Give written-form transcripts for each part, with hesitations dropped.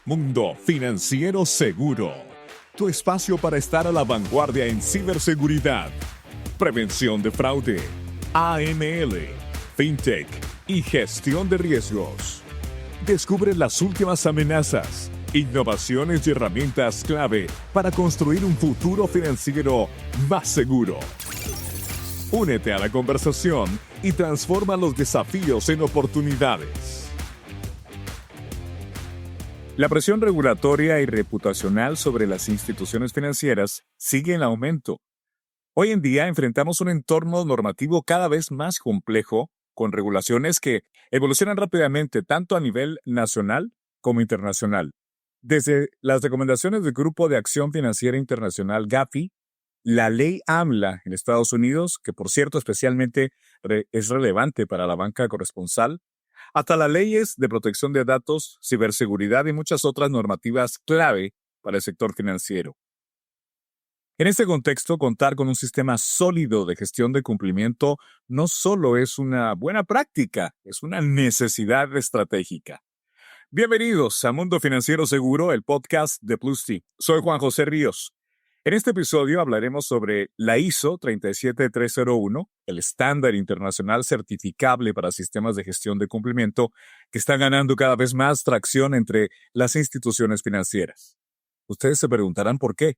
Mundo Financiero Seguro, tu espacio para estar a la vanguardia en ciberseguridad, prevención de fraude, AML, fintech y gestión de riesgos. Descubre las últimas amenazas, innovaciones y herramientas clave para construir un futuro financiero más seguro. Únete a la conversación y transforma los desafíos en oportunidades. La presión regulatoria y reputacional sobre las instituciones financieras sigue en aumento. Hoy en día enfrentamos un entorno normativo cada vez más complejo, con regulaciones que evolucionan rápidamente tanto a nivel nacional como internacional. Desde las recomendaciones del Grupo de Acción Financiera Internacional GAFI, la ley AMLA en Estados Unidos, que por cierto especialmente es relevante para la banca corresponsal, hasta las leyes de protección de datos, ciberseguridad y muchas otras normativas clave para el sector financiero. En este contexto, contar con un sistema sólido de gestión de cumplimiento no solo es una buena práctica, es una necesidad estratégica. Bienvenidos a Mundo Financiero Seguro, el podcast de Plus-T. Soy Juan José Ríos. En este episodio hablaremos sobre la ISO 37301, el estándar internacional certificable para sistemas de gestión de cumplimiento que está ganando cada vez más tracción entre las instituciones financieras. Ustedes se preguntarán por qué.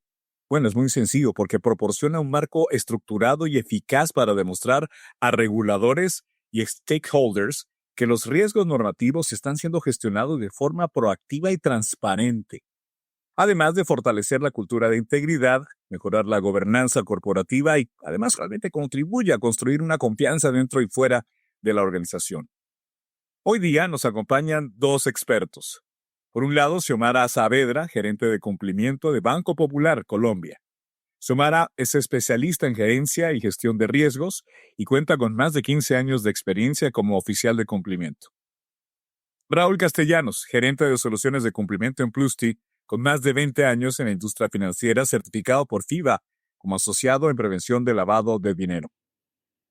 Bueno, es muy sencillo, porque proporciona un marco estructurado y eficaz para demostrar a reguladores y stakeholders que los riesgos normativos están siendo gestionados de forma proactiva y transparente. Además de fortalecer la cultura de integridad, mejorar la gobernanza corporativa y además realmente contribuye a construir una confianza dentro y fuera de la organización. Hoy día nos acompañan dos expertos. Por un lado, Xiomara Saavedra, gerente de cumplimiento de Banco Popular, Colombia. Xiomara es especialista en gerencia y gestión de riesgos y cuenta con más de 15 años de experiencia como oficial de cumplimiento. Raúl Castellanos, gerente de soluciones de cumplimiento en Plus-T, con más de 20 años en la industria financiera, certificado por FIBA como asociado en prevención de lavado de dinero.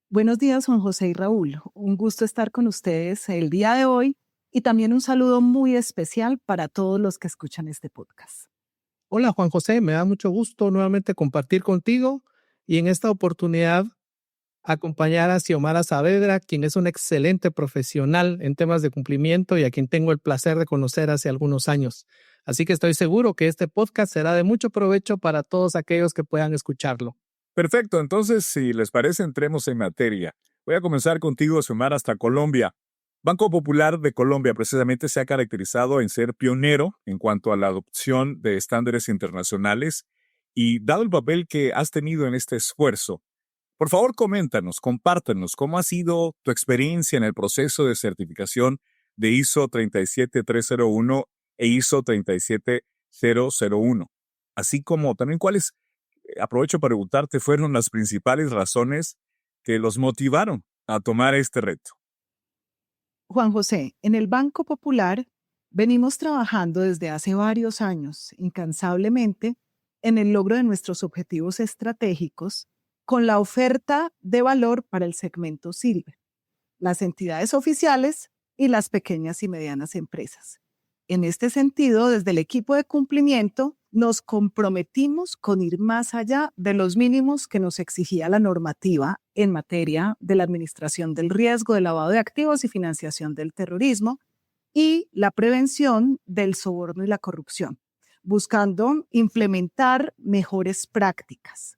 Buenos días, Juan José y Raúl. Un gusto estar con ustedes el día de hoy y también un saludo muy especial para todos los que escuchan este podcast. Hola Juan José, me da mucho gusto nuevamente compartir contigo y en esta oportunidad acompañar a Xiomara Saavedra, quien es un excelente profesional en temas de cumplimiento y a quien tengo el placer de conocer hace algunos años. Así que estoy seguro que este podcast será de mucho provecho para todos aquellos que puedan escucharlo. Perfecto, entonces si les parece entremos en materia. Voy a comenzar contigo, Xiomara, hasta Colombia. Banco Popular de Colombia precisamente se ha caracterizado en ser pionero en cuanto a la adopción de estándares internacionales y dado el papel que has tenido en este esfuerzo, por favor coméntanos, compártanos cómo ha sido tu experiencia en el proceso de certificación de ISO 37301 e ISO 37001, así como también cuáles, aprovecho para preguntarte, fueron las principales razones que los motivaron a tomar este reto. Juan José, en el Banco Popular venimos trabajando desde hace varios años incansablemente en el logro de nuestros objetivos estratégicos con la oferta de valor para el segmento Silver, las entidades oficiales y las pequeñas y medianas empresas. En este sentido, desde el equipo de cumplimiento, nos comprometimos con ir más allá de los mínimos que nos exigía la normativa en materia de la administración del riesgo de lavado de activos y financiación del terrorismo y la prevención del soborno y la corrupción, buscando implementar mejores prácticas.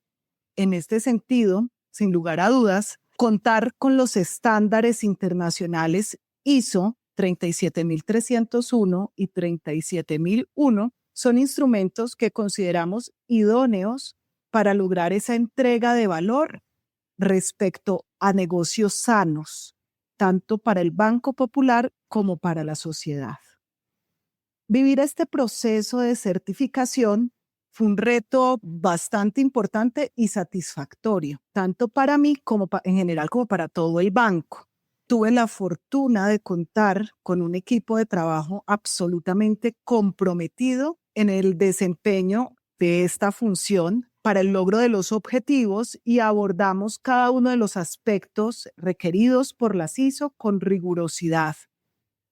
En este sentido, sin lugar a dudas, contar con los estándares internacionales ISO 37301 y 37001 son instrumentos que consideramos idóneos para lograr esa entrega de valor respecto a negocios sanos, tanto para el Banco Popular como para la sociedad. Vivir este proceso de certificación fue un reto bastante importante y satisfactorio, tanto para mí como en general como para todo el banco. Tuve la fortuna de contar con un equipo de trabajo absolutamente comprometido en el desempeño de esta función para el logro de los objetivos y abordamos cada uno de los aspectos requeridos por las ISO con rigurosidad,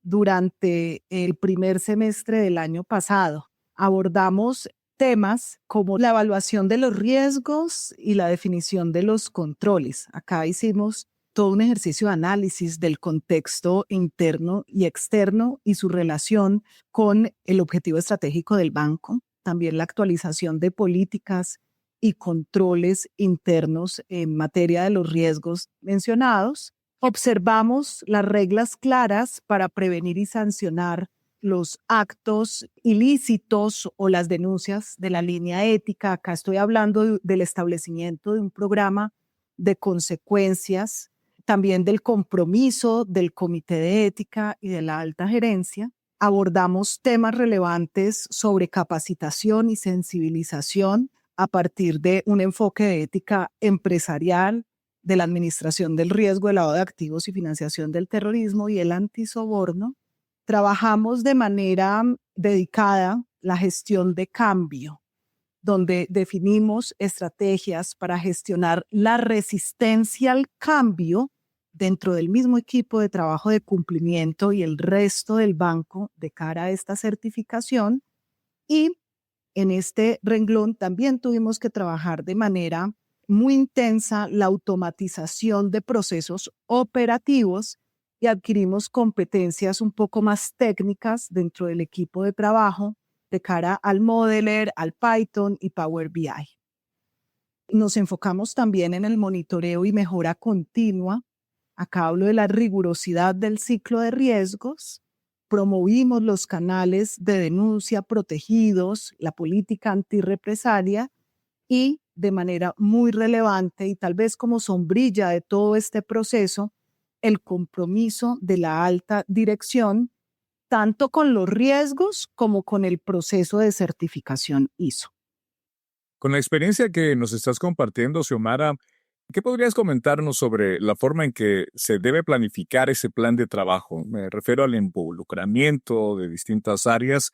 durante el primer semestre del año pasado. Abordamos temas como la evaluación de los riesgos y la definición de los controles. Acá hicimos todo un ejercicio de análisis del contexto interno y externo y su relación con el objetivo estratégico del banco. También la actualización de políticas y controles internos en materia de los riesgos mencionados. Observamos las reglas claras para prevenir y sancionar los actos ilícitos o las denuncias de la línea ética. Acá estoy hablando del establecimiento de un programa de consecuencias, también del compromiso del Comité de Ética y de la alta gerencia. Abordamos temas relevantes sobre capacitación y sensibilización a partir de un enfoque de ética empresarial, de la administración del riesgo de lavado de activos y financiación del terrorismo y el antisoborno. Trabajamos de manera dedicada la gestión de cambio, donde definimos estrategias para gestionar la resistencia al cambio dentro del mismo equipo de trabajo de cumplimiento y el resto del banco de cara a esta certificación. Y en este renglón también tuvimos que trabajar de manera muy intensa la automatización de procesos operativos y adquirimos competencias un poco más técnicas dentro del equipo de trabajo de cara al Modeler, al Python y Power BI. Nos enfocamos también en el monitoreo y mejora continua. Acá hablo de la rigurosidad del ciclo de riesgos. Promovimos los canales de denuncia protegidos, la política antirrepresalia y de manera muy relevante y tal vez como sombrilla de todo este proceso, el compromiso de la alta dirección, tanto con los riesgos como con el proceso de certificación ISO. Con la experiencia que nos estás compartiendo, Xiomara, ¿qué podrías comentarnos sobre la forma en que se debe planificar ese plan de trabajo? Me refiero al involucramiento de distintas áreas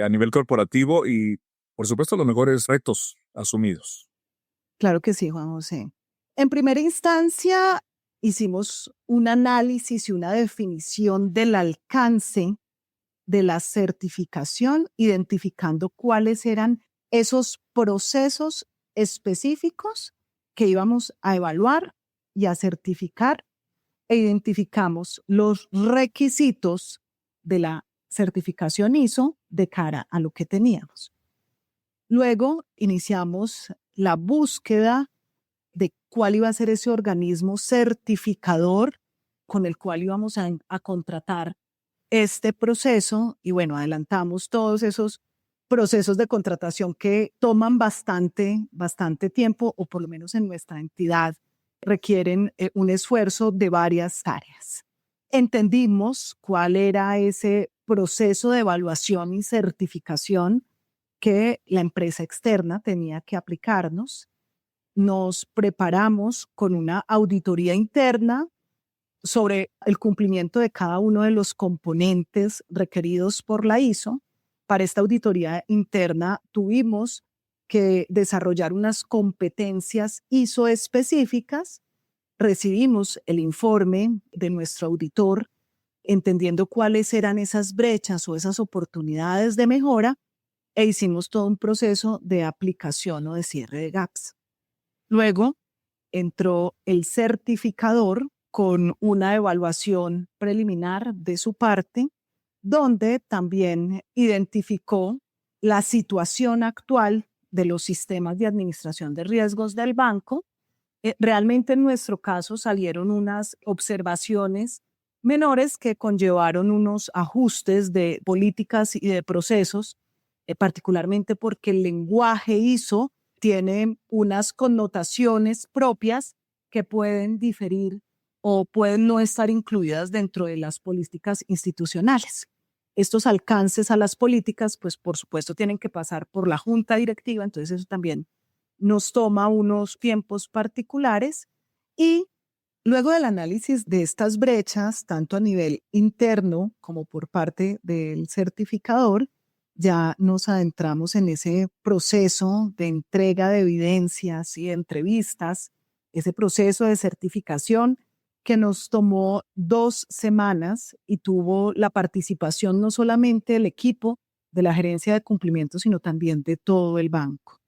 a nivel corporativo y, por supuesto, los mejores retos asumidos. Claro que sí, Juan José. En primera instancia, hicimos un análisis y una definición del alcance de la certificación, identificando cuáles eran esos procesos específicos que íbamos a evaluar y a certificar, e identificamos los requisitos de la certificación ISO de cara a lo que teníamos. Luego iniciamos la búsqueda de cuál iba a ser ese organismo certificador con el cual íbamos a contratar este proceso y bueno, adelantamos todos esos procesos de contratación que toman bastante tiempo o por lo menos en nuestra entidad requieren un esfuerzo de varias áreas. Entendimos cuál era ese proceso de evaluación y certificación que la empresa externa tenía que aplicarnos. Nos preparamos con una auditoría interna sobre el cumplimiento de cada uno de los componentes requeridos por la ISO. Para esta auditoría interna tuvimos que desarrollar unas competencias ISO específicas. Recibimos el informe de nuestro auditor, entendiendo cuáles eran esas brechas o esas oportunidades de mejora, e hicimos todo un proceso de aplicación o de cierre de gaps. Luego entró el certificador con una evaluación preliminar de su parte, donde también identificó la situación actual de los sistemas de administración de riesgos del banco. Realmente en nuestro caso salieron unas observaciones menores que conllevaron unos ajustes de políticas y de procesos, particularmente porque el lenguaje ISO tiene unas connotaciones propias que pueden diferir o pueden no estar incluidas dentro de las políticas institucionales. Estos alcances a las políticas, pues por supuesto, tienen que pasar por la junta directiva, entonces eso también nos toma unos tiempos particulares y luego del análisis de estas brechas, tanto a nivel interno como por parte del certificador, ya nos adentramos en ese proceso de entrega de evidencias y entrevistas, ese proceso de certificación que nos tomó 2 semanas y tuvo la participación no solamente del equipo de la gerencia de cumplimiento, sino también de todo el banco.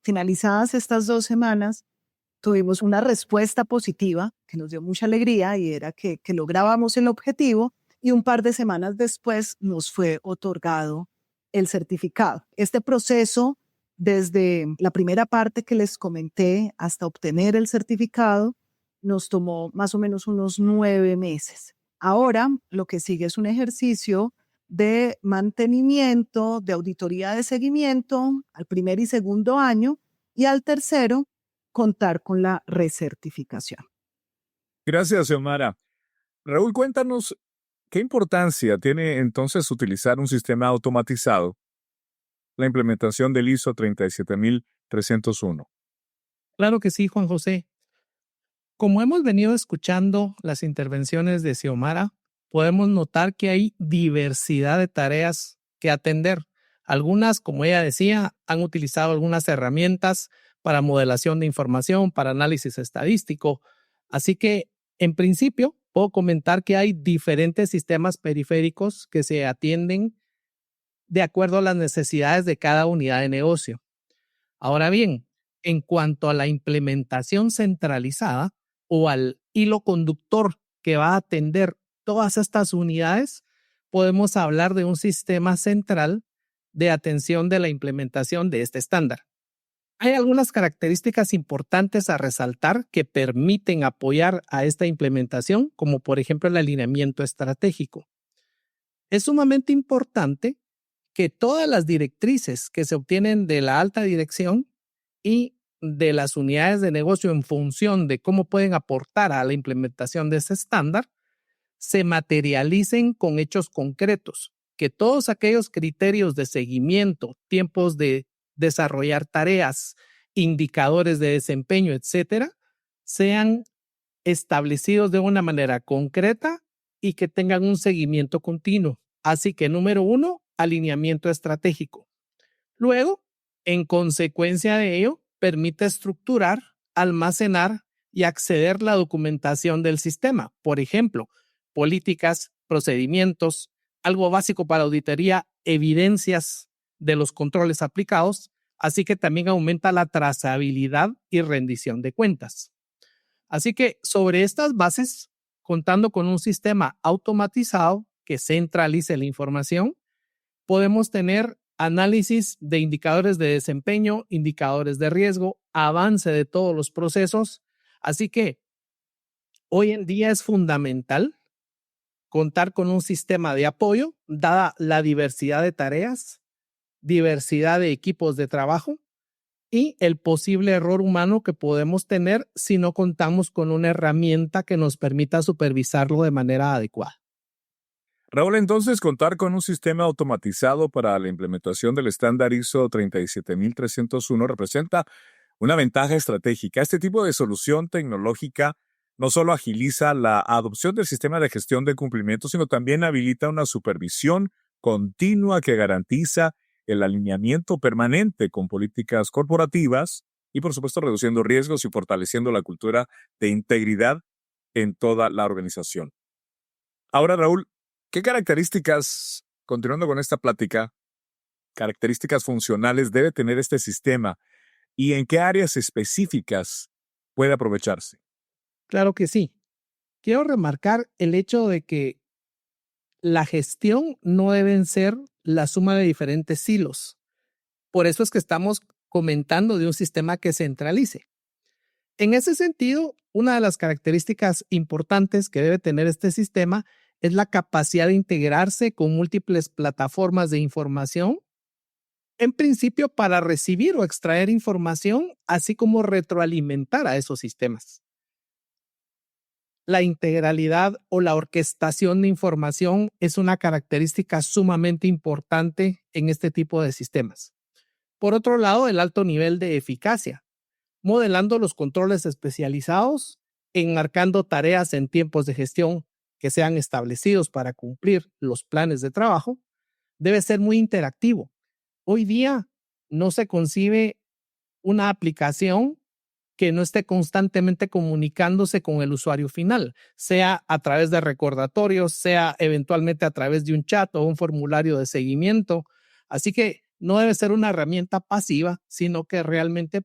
Finalizadas estas 2 semanas, tuvimos una respuesta positiva que nos dio mucha alegría y era que lográbamos el objetivo y un par de semanas después nos fue otorgado el certificado. Este proceso, desde la primera parte que les comenté hasta obtener el certificado, nos tomó más o menos unos 9 meses. Ahora lo que sigue es un ejercicio de mantenimiento, de auditoría de seguimiento al primer y segundo año y al tercero contar con la recertificación. Gracias, Xiomara. Raúl, cuéntanos qué importancia tiene entonces utilizar un sistema automatizado, la implementación del ISO 37301. Claro que sí, Juan José. Como hemos venido escuchando las intervenciones de Xiomara, podemos notar que hay diversidad de tareas que atender. Algunas, como ella decía, han utilizado algunas herramientas para modelación de información, para análisis estadístico. Así que, en principio, puedo comentar que hay diferentes sistemas periféricos que se atienden de acuerdo a las necesidades de cada unidad de negocio. Ahora bien, en cuanto a la implementación centralizada o al hilo conductor que va a atender todas estas unidades, podemos hablar de un sistema central de atención de la implementación de este estándar. Hay algunas características importantes a resaltar que permiten apoyar a esta implementación, como por ejemplo el alineamiento estratégico. Es sumamente importante que todas las directrices que se obtienen de la alta dirección y de las unidades de negocio en función de cómo pueden aportar a la implementación de ese estándar, se materialicen con hechos concretos, que todos aquellos criterios de seguimiento, tiempos de desarrollar tareas, indicadores de desempeño, etcétera, sean establecidos de una manera concreta y que tengan un seguimiento continuo. Así que, número 1, alineamiento estratégico. Luego, en consecuencia de ello, permite estructurar, almacenar y acceder a la documentación del sistema. Por ejemplo, políticas, procedimientos, algo básico para auditoría, evidencias de los controles aplicados, así que también aumenta la trazabilidad y rendición de cuentas. Así que sobre estas bases, contando con un sistema automatizado que centralice la información, podemos tener análisis de indicadores de desempeño, indicadores de riesgo, avance de todos los procesos. Así que hoy en día es fundamental contar con un sistema de apoyo, dada la diversidad de tareas, diversidad de equipos de trabajo y el posible error humano que podemos tener si no contamos con una herramienta que nos permita supervisarlo de manera adecuada. Raúl, entonces, contar con un sistema automatizado para la implementación del estándar ISO 37301 representa una ventaja estratégica. Este tipo de solución tecnológica no solo agiliza la adopción del sistema de gestión de cumplimiento, sino también habilita una supervisión continua que garantiza el alineamiento permanente con políticas corporativas y, por supuesto, reduciendo riesgos y fortaleciendo la cultura de integridad en toda la organización. Ahora, Raúl, ¿qué características, continuando con esta plática, características funcionales debe tener este sistema y en qué áreas específicas puede aprovecharse? Claro que sí. Quiero remarcar el hecho de que la gestión no deben ser la suma de diferentes silos. Por eso es que estamos comentando de un sistema que centralice. En ese sentido, una de las características importantes que debe tener este sistema es la capacidad de integrarse con múltiples plataformas de información, en principio para recibir o extraer información, así como retroalimentar a esos sistemas. La integralidad o la orquestación de información es una característica sumamente importante en este tipo de sistemas. Por otro lado, el alto nivel de eficacia, modelando los controles especializados, enmarcando tareas en tiempos de gestión que sean establecidos para cumplir los planes de trabajo, debe ser muy interactivo. Hoy día no se concibe una aplicación que no esté constantemente comunicándose con el usuario final, sea a través de recordatorios, sea eventualmente a través de un chat o un formulario de seguimiento. Así que no debe ser una herramienta pasiva, sino que realmente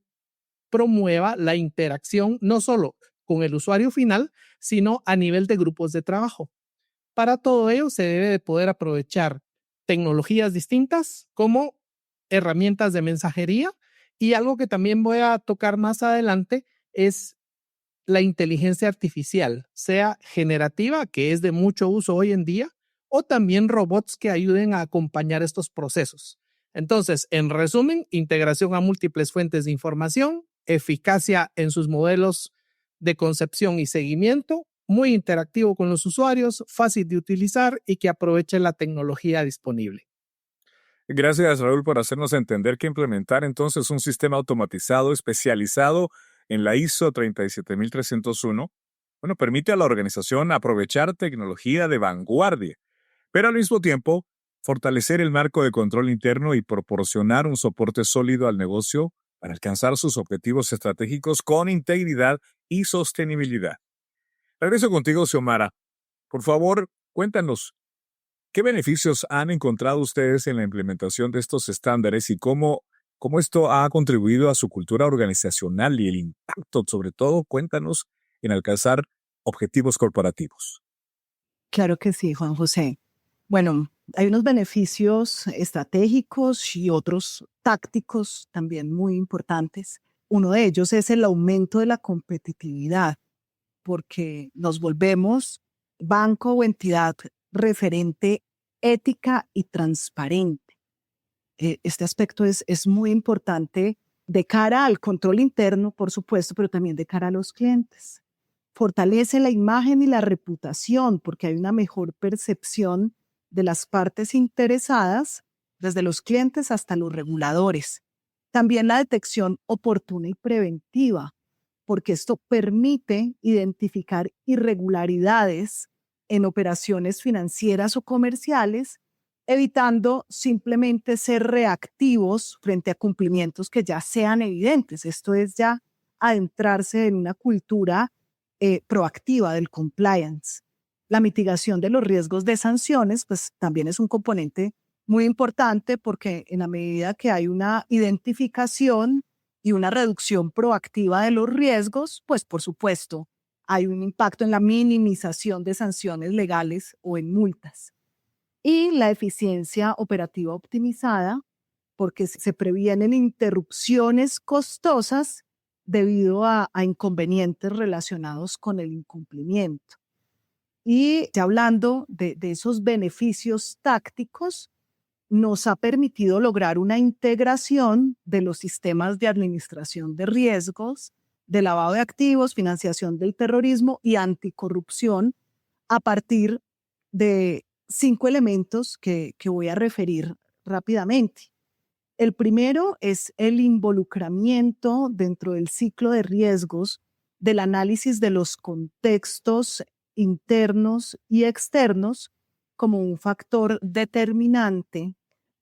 promueva la interacción no solo con el usuario final, sino a nivel de grupos de trabajo. Para todo ello se debe de poder aprovechar tecnologías distintas como herramientas de mensajería, y algo que también voy a tocar más adelante es la inteligencia artificial, sea generativa, que es de mucho uso hoy en día, o también robots que ayuden a acompañar estos procesos. Entonces, en resumen, integración a múltiples fuentes de información, eficacia en sus modelos de concepción y seguimiento, muy interactivo con los usuarios, fácil de utilizar y que aproveche la tecnología disponible. Gracias, Raúl, por hacernos entender que implementar entonces un sistema automatizado especializado en la ISO 37301, bueno, permite a la organización aprovechar tecnología de vanguardia, pero al mismo tiempo fortalecer el marco de control interno y proporcionar un soporte sólido al negocio para alcanzar sus objetivos estratégicos con integridad y sostenibilidad. Regreso contigo, Xiomara. Por favor, cuéntanos, ¿qué beneficios han encontrado ustedes en la implementación de estos estándares y cómo esto ha contribuido a su cultura organizacional y el impacto, sobre todo, cuéntanos, en alcanzar objetivos corporativos? Claro que sí, Juan José. Bueno, hay unos beneficios estratégicos y otros tácticos también muy importantes. Uno de ellos es el aumento de la competitividad, porque nos volvemos banco o entidad referente ética y transparente. Este aspecto es muy importante de cara al control interno, por supuesto, pero también de cara a los clientes. Fortalece la imagen y la reputación porque hay una mejor percepción de las partes interesadas, desde los clientes hasta los reguladores. También la detección oportuna y preventiva, porque esto permite identificar irregularidades en operaciones financieras o comerciales, evitando simplemente ser reactivos frente a cumplimientos que ya sean evidentes. Esto es ya adentrarse en una cultura proactiva del compliance. La mitigación de los riesgos de sanciones, pues también es un componente muy importante porque en la medida que hay una identificación y una reducción proactiva de los riesgos, pues por supuesto hay un impacto en la minimización de sanciones legales o en multas. Y la eficiencia operativa optimizada, porque se previenen interrupciones costosas debido a inconvenientes relacionados con el incumplimiento. Y ya hablando de esos beneficios tácticos, nos ha permitido lograr una integración de los sistemas de administración de riesgos, de lavado de activos, financiación del terrorismo y anticorrupción a partir de 5 elementos que voy a referir rápidamente. El primero es el involucramiento dentro del ciclo de riesgos del análisis de los contextos internos y externos como un factor determinante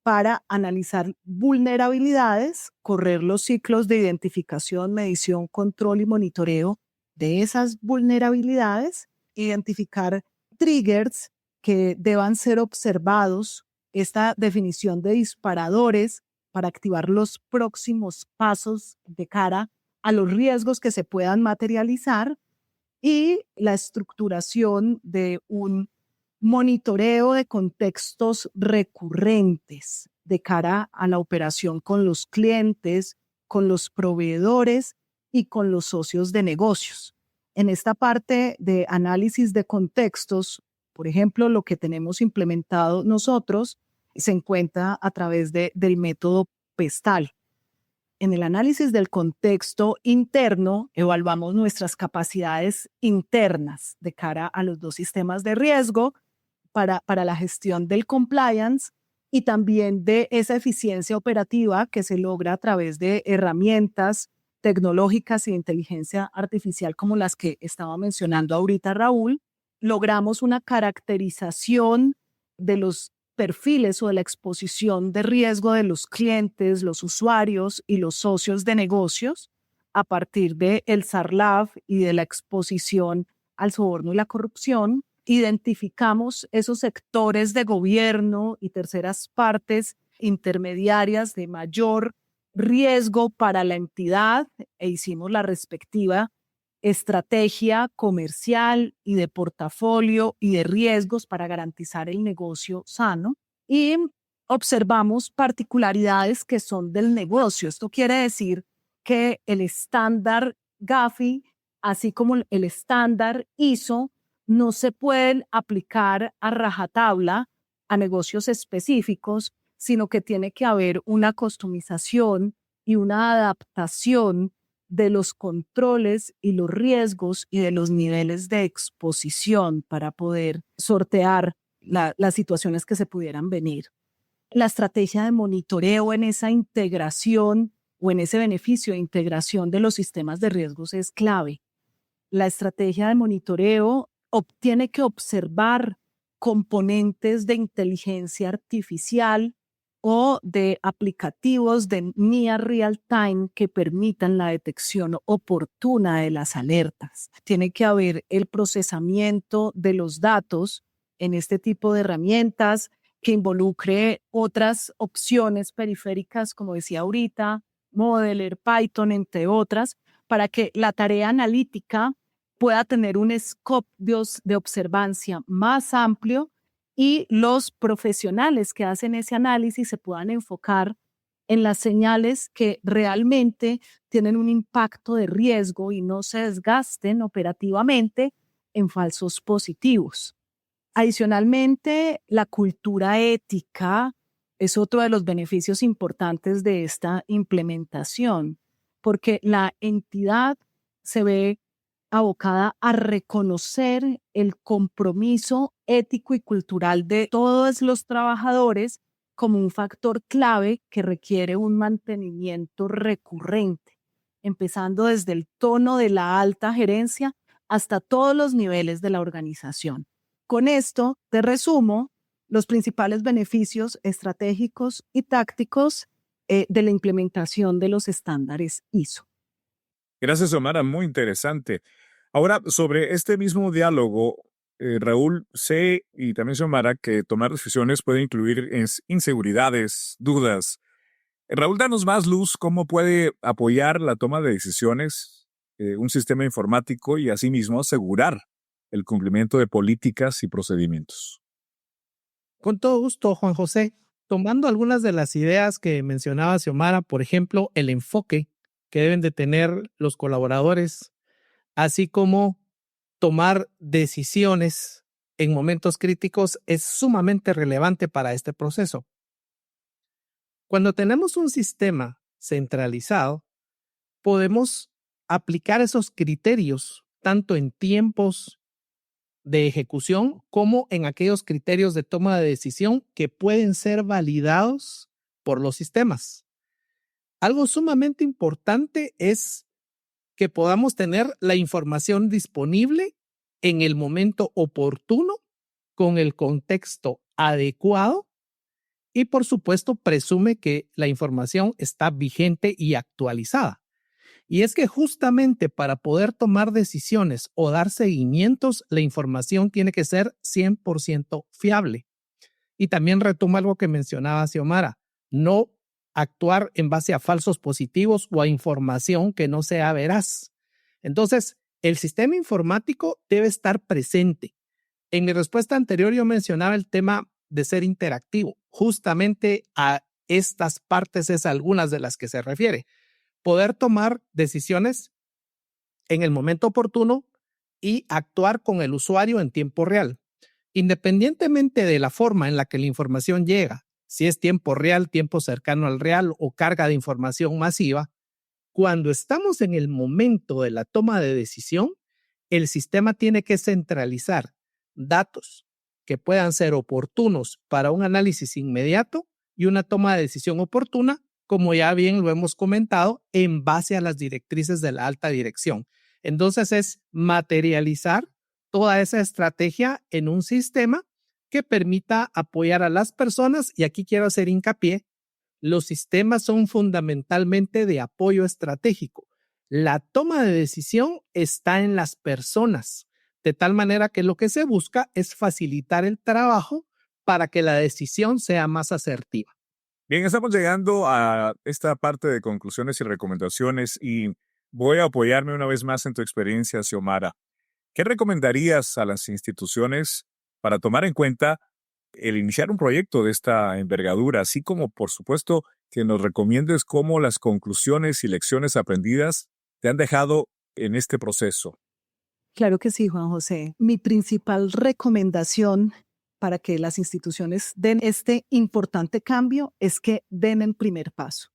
para analizar vulnerabilidades, correr los ciclos de identificación, medición, control y monitoreo de esas vulnerabilidades, identificar triggers que deban ser observados, esta definición de disparadores para activar los próximos pasos de cara a los riesgos que se puedan materializar y la estructuración de un monitoreo de contextos recurrentes de cara a la operación con los clientes, con los proveedores y con los socios de negocios. En esta parte de análisis de contextos, por ejemplo, lo que tenemos implementado nosotros se encuentra a través del método PESTAL. En el análisis del contexto interno, evaluamos nuestras capacidades internas de cara a los dos sistemas de riesgo para la gestión del compliance y también de esa eficiencia operativa que se logra a través de herramientas tecnológicas y de inteligencia artificial como las que estaba mencionando ahorita Raúl. Logramos una caracterización de los perfiles o de la exposición de riesgo de los clientes, los usuarios y los socios de negocios a partir del SARLAF y de la exposición al soborno y la corrupción, identificamos esos sectores de gobierno y terceras partes intermediarias de mayor riesgo para la entidad e hicimos la respectiva estrategia comercial y de portafolio y de riesgos para garantizar el negocio sano y observamos particularidades que son del negocio. Esto quiere decir que el estándar Gafi, así como el estándar ISO, no se pueden aplicar a rajatabla a negocios específicos, sino que tiene que haber una customización y una adaptación de los controles y los riesgos y de los niveles de exposición para poder sortear las situaciones que se pudieran venir. La estrategia de monitoreo en esa integración o en ese beneficio de integración de los sistemas de riesgos es clave. La estrategia de monitoreo tiene que observar componentes de inteligencia artificial o de aplicativos de near real time que permitan la detección oportuna de las alertas. Tiene que haber el procesamiento de los datos en este tipo de herramientas que involucre otras opciones periféricas, como decía ahorita, Modeler, Python, entre otras, para que la tarea analítica pueda tener un scope de observancia más amplio y los profesionales que hacen ese análisis se puedan enfocar en las señales que realmente tienen un impacto de riesgo y no se desgasten operativamente en falsos positivos. Adicionalmente, la cultura ética es otro de los beneficios importantes de esta implementación, porque la entidad se ve abocada a reconocer el compromiso ético y cultural de todos los trabajadores como un factor clave que requiere un mantenimiento recurrente, empezando desde el tono de la alta gerencia hasta todos los niveles de la organización. Con esto te resumo los principales beneficios estratégicos y tácticos de la implementación de los estándares ISO. Gracias, Xiomara, muy interesante. Ahora, sobre este mismo diálogo, Raúl, sé y también Xiomara que tomar decisiones puede incluir inseguridades, dudas. Raúl, danos más luz, ¿cómo puede apoyar la toma de decisiones un sistema informático y asimismo asegurar el cumplimiento de políticas y procedimientos? Con todo gusto, Juan José. Tomando algunas de las ideas que mencionaba Xiomara, por ejemplo, el enfoque que deben de tener los colaboradores, así como tomar decisiones en momentos críticos, es sumamente relevante para este proceso. Cuando tenemos un sistema centralizado, podemos aplicar esos criterios tanto en tiempos de ejecución como en aquellos criterios de toma de decisión que pueden ser validados por los sistemas. Algo sumamente importante es que podamos tener la información disponible en el momento oportuno, con el contexto adecuado y, por supuesto, presume que la información está vigente y actualizada. Y es que justamente para poder tomar decisiones o dar seguimientos, la información tiene que ser 100% fiable. Y también retomo algo que mencionaba Xiomara, no actuar en base a falsos positivos o a información que no sea veraz. Entonces, el sistema informático debe estar presente. En mi respuesta anterior yo mencionaba el tema de ser interactivo. Justamente a estas partes es algunas de las que se refiere. Poder tomar decisiones en el momento oportuno y actuar con el usuario en tiempo real. Independientemente de la forma en la que la información llega, si es tiempo real, tiempo cercano al real o carga de información masiva, cuando estamos en el momento de la toma de decisión, el sistema tiene que centralizar datos que puedan ser oportunos para un análisis inmediato y una toma de decisión oportuna, como ya bien lo hemos comentado, en base a las directrices de la alta dirección. Entonces es materializar toda esa estrategia en un sistema que permita apoyar a las personas, y aquí quiero hacer hincapié, los sistemas son fundamentalmente de apoyo estratégico. La toma de decisión está en las personas, de tal manera que lo que se busca es facilitar el trabajo para que la decisión sea más asertiva. Bien, estamos llegando a esta parte de conclusiones y recomendaciones y voy a apoyarme una vez más en tu experiencia, Xiomara. ¿Qué recomendarías a las instituciones para tomar en cuenta el iniciar un proyecto de esta envergadura, así como, por supuesto, que nos recomiendes cómo las conclusiones y lecciones aprendidas te han dejado en este proceso? Claro que sí, Juan José. Mi principal recomendación para que las instituciones den este importante cambio es que den el primer paso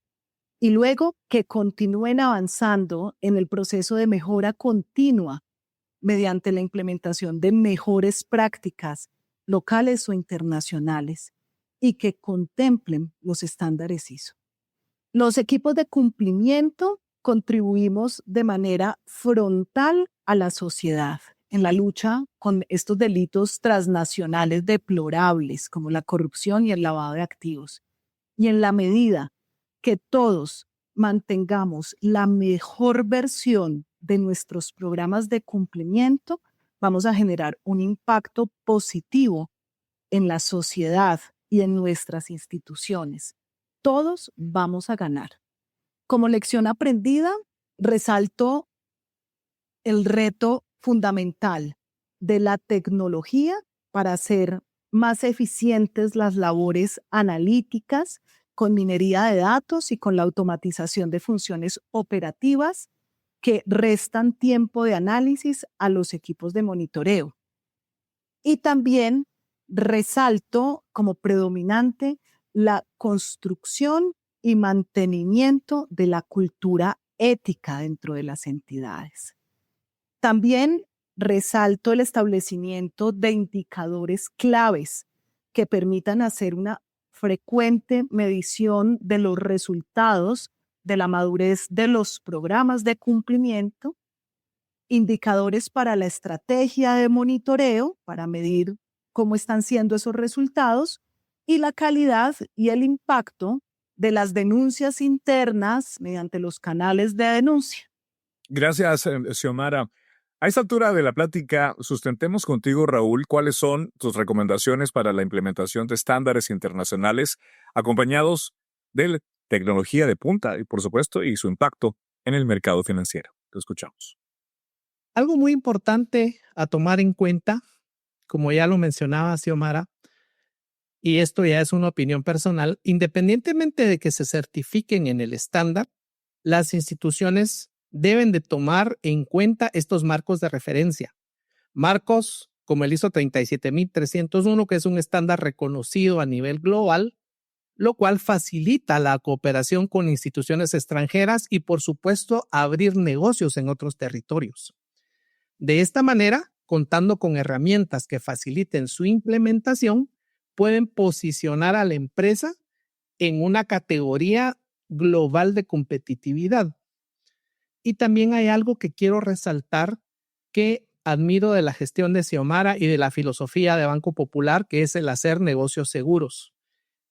y luego que continúen avanzando en el proceso de mejora continua mediante la implementación de mejores prácticas locales o internacionales y que contemplen los estándares ISO. Los equipos de cumplimiento contribuimos de manera frontal a la sociedad en la lucha con estos delitos transnacionales deplorables como la corrupción y el lavado de activos. Y en la medida que todos mantengamos la mejor versión de nuestros programas de cumplimiento, vamos a generar un impacto positivo en la sociedad y en nuestras instituciones. Todos vamos a ganar. Como lección aprendida, resalto el reto fundamental de la tecnología para hacer más eficientes las labores analíticas con minería de datos y con la automatización de funciones operativas que restan tiempo de análisis a los equipos de monitoreo. Y también resalto como predominante la construcción y mantenimiento de la cultura ética dentro de las entidades. También resalto el establecimiento de indicadores claves que permitan hacer una frecuente medición de los resultados de la madurez de los programas de cumplimiento, indicadores para la estrategia de monitoreo, para medir cómo están siendo esos resultados, y la calidad y el impacto de las denuncias internas mediante los canales de denuncia. Gracias, Xiomara. A esta altura de la plática, sustentemos contigo, Raúl, cuáles son tus recomendaciones para la implementación de estándares internacionales acompañados de tecnología de punta y, por supuesto, y su impacto en el mercado financiero. Te escuchamos. Algo muy importante a tomar en cuenta, como ya lo mencionaba Xiomara, y esto ya es una opinión personal, independientemente de que se certifiquen en el estándar, las instituciones deben de tomar en cuenta estos marcos de referencia. Marcos como el ISO 37301, que es un estándar reconocido a nivel global, lo cual facilita la cooperación con instituciones extranjeras y, por supuesto, abrir negocios en otros territorios. De esta manera, contando con herramientas que faciliten su implementación, pueden posicionar a la empresa en una categoría global de competitividad. Y también hay algo que quiero resaltar que admiro de la gestión de Xiomara y de la filosofía de Banco Popular, que es el hacer negocios seguros.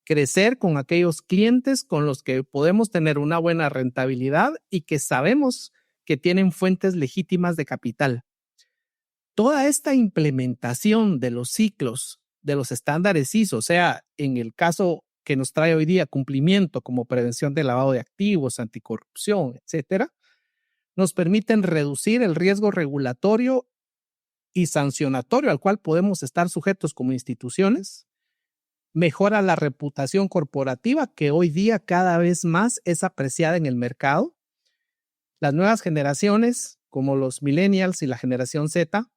Crecer con aquellos clientes con los que podemos tener una buena rentabilidad y que sabemos que tienen fuentes legítimas de capital. Toda esta implementación de los ciclos de los estándares ISO, o sea, en el caso que nos trae hoy día cumplimiento como prevención de lavado de activos, anticorrupción, etcétera, nos permiten reducir el riesgo regulatorio y sancionatorio al cual podemos estar sujetos como instituciones, mejora la reputación corporativa que hoy día cada vez más es apreciada en el mercado. Las nuevas generaciones, como los millennials y la generación Z,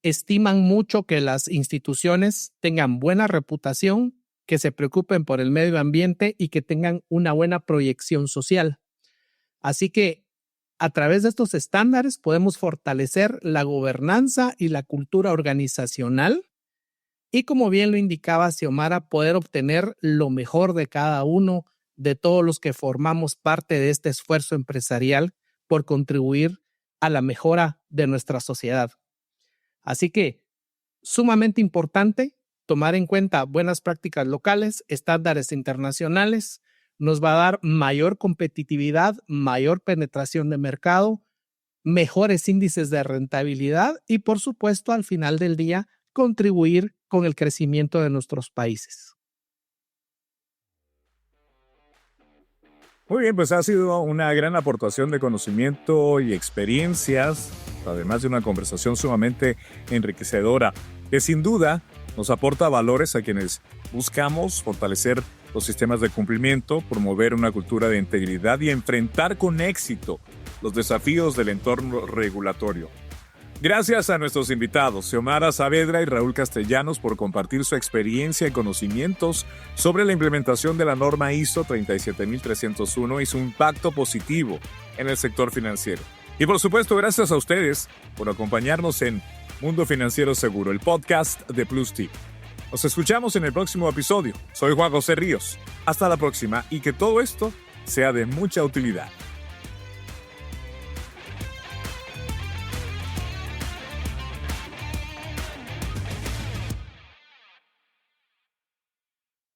estiman mucho que las instituciones tengan buena reputación, que se preocupen por el medio ambiente y que tengan una buena proyección social. Así que a través de estos estándares podemos fortalecer la gobernanza y la cultura organizacional y, como bien lo indicaba Xiomara, poder obtener lo mejor de cada uno de todos los que formamos parte de este esfuerzo empresarial por contribuir a la mejora de nuestra sociedad. Así que, sumamente importante tomar en cuenta buenas prácticas locales, estándares internacionales, nos va a dar mayor competitividad, mayor penetración de mercado, mejores índices de rentabilidad y, por supuesto, al final del día, contribuir con el crecimiento de nuestros países. Muy bien, pues ha sido una gran aportación de conocimiento y experiencias, además de una conversación sumamente enriquecedora, que sin duda nos aporta valores a quienes buscamos fortalecer los sistemas de cumplimiento, promover una cultura de integridad y enfrentar con éxito los desafíos del entorno regulatorio. Gracias a nuestros invitados, Xiomara Saavedra y Raúl Castellanos, por compartir su experiencia y conocimientos sobre la implementación de la norma ISO 37301 y su impacto positivo en el sector financiero. Y por supuesto, gracias a ustedes por acompañarnos en Mundo Financiero Seguro, el podcast de Plus Team. Nos escuchamos en el próximo episodio. Soy Juan José Ríos. Hasta la próxima y que todo esto sea de mucha utilidad.